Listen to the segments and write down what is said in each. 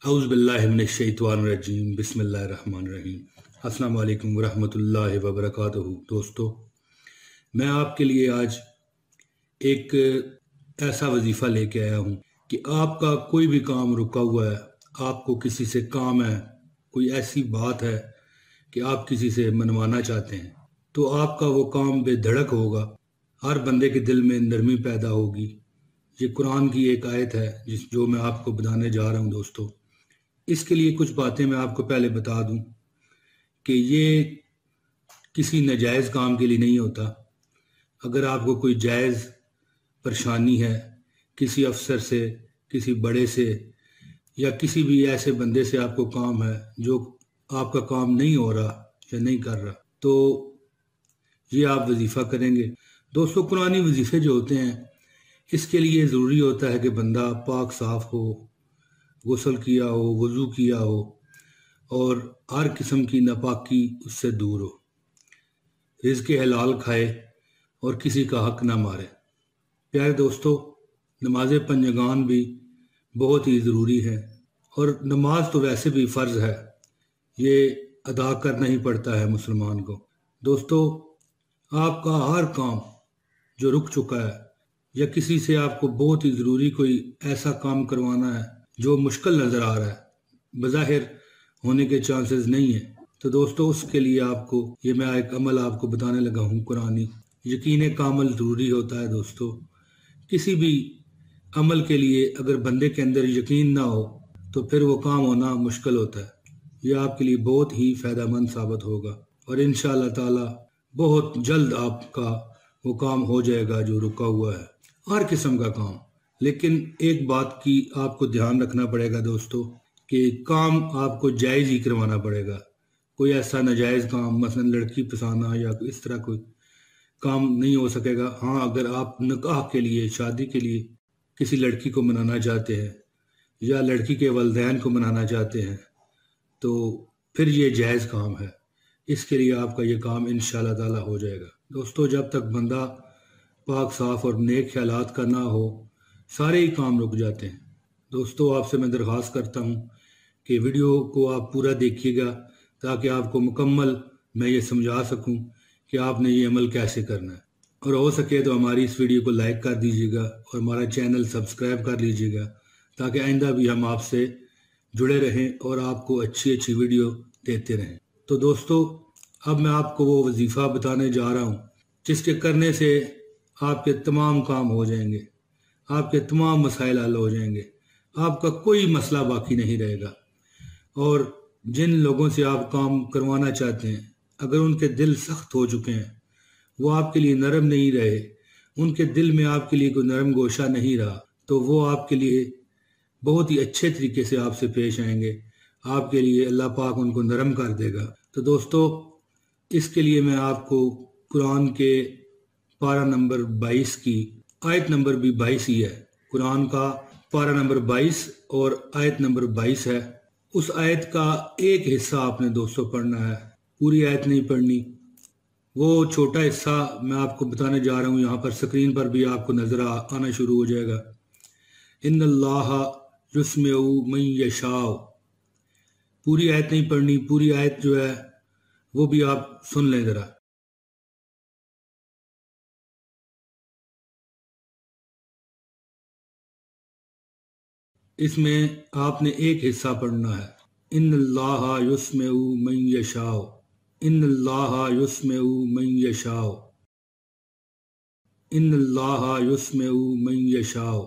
اعوذ باللہ من الشیطان الرجیم، بسم اللہ الرحمن الرحیم۔ السلام علیکم ورحمۃ اللہ وبرکاتہ۔ دوستو، میں آپ کے لیے آج ایک ایسا وظیفہ لے کے آیا ہوں کہ آپ کا کوئی بھی کام رکا ہوا ہے، آپ کو کسی سے کام ہے، کوئی ایسی بات ہے کہ آپ کسی سے منوانا چاہتے ہیں، تو آپ کا وہ کام بے دھڑک ہوگا، ہر بندے کے دل میں نرمی پیدا ہوگی۔ یہ قرآن کی ایک آیت ہے جو میں آپ کو بتانے جا رہا ہوں دوستو۔ اس کے لیے کچھ باتیں میں آپ کو پہلے بتا دوں کہ یہ کسی ناجائز کام کے لیے نہیں ہوتا۔ اگر آپ کو کوئی جائز پریشانی ہے، کسی افسر سے، کسی بڑے سے یا کسی بھی ایسے بندے سے آپ کو کام ہے جو آپ کا کام نہیں ہو رہا یا نہیں کر رہا، تو یہ آپ وظیفہ کریں گے۔ دوستو، قرآنی وظیفے جو ہوتے ہیں اس کے لیے ضروری ہوتا ہے کہ بندہ پاک صاف ہو، غسل کیا ہو، وضو کیا ہو اور ہر قسم کی ناپاکی اس سے دور ہو، رزق حلال کھائے اور کسی کا حق نہ مارے۔ پیارے دوستو، نماز پنجگان بھی بہت ہی ضروری ہے، اور نماز تو ویسے بھی فرض ہے، یہ ادا کرنا ہی پڑتا ہے مسلمان کو۔ دوستو، آپ کا ہر کام جو رک چکا ہے یا کسی سے آپ کو بہت ہی ضروری کوئی ایسا کام کروانا ہے جو مشکل نظر آ رہا ہے، بظاہر ہونے کے چانسز نہیں ہیں، تو دوستو اس کے لیے آپ کو میں ایک عمل آپ کو بتانے لگا ہوں قرآنی۔ یقین کامل ضروری ہوتا ہے دوستو۔ کسی بھی عمل کے لیے اگر بندے کے اندر یقین نہ ہو تو پھر وہ کام ہونا مشکل ہوتا ہے۔ یہ آپ کے لیے بہت ہی فائدہ مند ثابت ہوگا، اور انشاءاللہ تعالی بہت جلد آپ کا وہ کام ہو جائے گا جو رکا ہوا ہے، ہر قسم کا کام۔ لیکن ایک بات کی آپ کو دھیان رکھنا پڑے گا دوستو کہ کام آپ کو جائز ہی کروانا پڑے گا۔ کوئی ایسا ناجائز کام، مثلا لڑکی پسانا یا اس طرح کوئی کام نہیں ہو سکے گا۔ ہاں، اگر آپ نکاح کے لیے، شادی کے لیے کسی لڑکی کو منانا چاہتے ہیں یا لڑکی کے والدین کو منانا چاہتے ہیں تو پھر یہ جائز کام ہے، اس کے لیے آپ کا یہ کام انشاءاللہ تعالی ہو جائے گا۔ دوستو، جب تک بندہ پاک صاف اور نیک خیالات کا نہ ہو، سارے ہی کام رک جاتے ہیں۔ دوستو، آپ سے میں درخواست کرتا ہوں کہ ویڈیو کو آپ پورا دیکھیے گا تاکہ آپ کو مکمل میں یہ سمجھا سکوں کہ آپ نے یہ عمل کیسے کرنا ہے، اور ہو سکے تو ہماری اس ویڈیو کو لائک کر دیجیے گا اور ہمارا چینل سبسکرائب کر لیجیے گا تاکہ آئندہ بھی ہم آپ سے جڑے رہیں اور آپ کو اچھی ویڈیو دیتے رہیں۔ تو دوستو، اب میں آپ کو وہ وظیفہ بتانے جا رہا ہوں جس کے کرنے سے آپ کے تمام کام ہو جائیں گے، آپ کے تمام مسائل حل ہو جائیں گے، آپ کا کوئی مسئلہ باقی نہیں رہے گا۔ اور جن لوگوں سے آپ کام کروانا چاہتے ہیں، اگر ان کے دل سخت ہو چکے ہیں، وہ آپ کے لیے نرم نہیں رہے، ان کے دل میں آپ کے لیے کوئی نرم گوشہ نہیں رہا، تو وہ آپ کے لیے بہت ہی اچھے طریقے سے آپ سے پیش آئیں گے، آپ کے لیے اللہ پاک ان کو نرم کر دے گا۔ تو دوستو، اس کے لیے میں آپ کو قرآن کے پارہ نمبر 22 کی آیت نمبر بھی 22 ہی ہے، قرآن کا پارہ نمبر 22 اور آیت نمبر 22 ہے۔ اس آیت کا ایک حصہ آپ نے دوستو پڑھنا ہے، پوری آیت نہیں پڑھنی۔ وہ چھوٹا حصہ میں آپ کو بتانے جا رہا ہوں، یہاں پر سکرین پر بھی آپ کو نظر آنا شروع ہو جائے گا۔ ان اللہ یسمع من یشاء، پوری آیت نہیں پڑھنی، پوری آیت جو ہے وہ بھی آپ سن لیں ذرا۔ اس میں آپ نے ایک حصہ پڑھنا ہے، ان اللہ یسمع من یشاء، ان اللہ یسمع من یشاء، ان اللہ یسمع من یشاء۔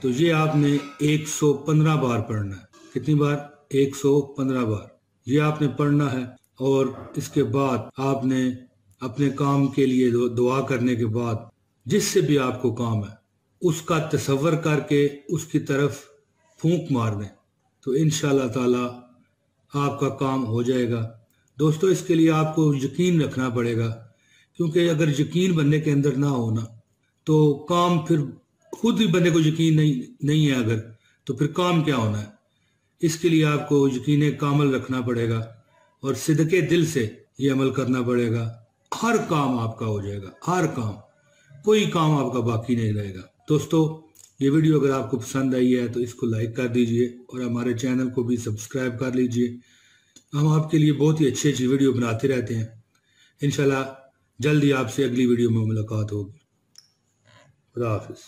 تو یہ آپ نے 115 بار پڑھنا ہے۔ کتنی بار؟ 115 بار یہ آپ نے پڑھنا ہے، اور اس کے بعد آپ نے اپنے کام کے لیے دعا کرنے کے بعد جس سے بھی آپ کو کام ہے اس کا تصور کر کے اس کی طرف پھونک مار دیں، تو انشاءاللہ تعالی آپ کا کام ہو جائے گا۔ دوستو، اس کے لیے آپ کو یقین رکھنا پڑے گا، کیونکہ اگر یقین بندے کے اندر نہ ہونا تو کام پھر خود ہی بندے کو یقین نہیں ہے اگر، تو پھر کام کیا ہونا ہے۔ اس کے لیے آپ کو یقین کامل رکھنا پڑے گا اور صدقے دل سے یہ عمل کرنا پڑے گا، ہر کام آپ کا ہو جائے گا، ہر کام، کوئی کام آپ کا باقی نہیں رہے گا۔ دوستو، یہ ویڈیو اگر آپ کو پسند آئی ہے تو اس کو لائک کر دیجئے اور ہمارے چینل کو بھی سبسکرائب کر لیجئے. ہم آپ کے لیے بہت ہی اچھی ویڈیو بناتے رہتے ہیں. انشاءاللہ جلدی آپ سے اگلی ویڈیو میں ملاقات ہوگی. خدا حافظ.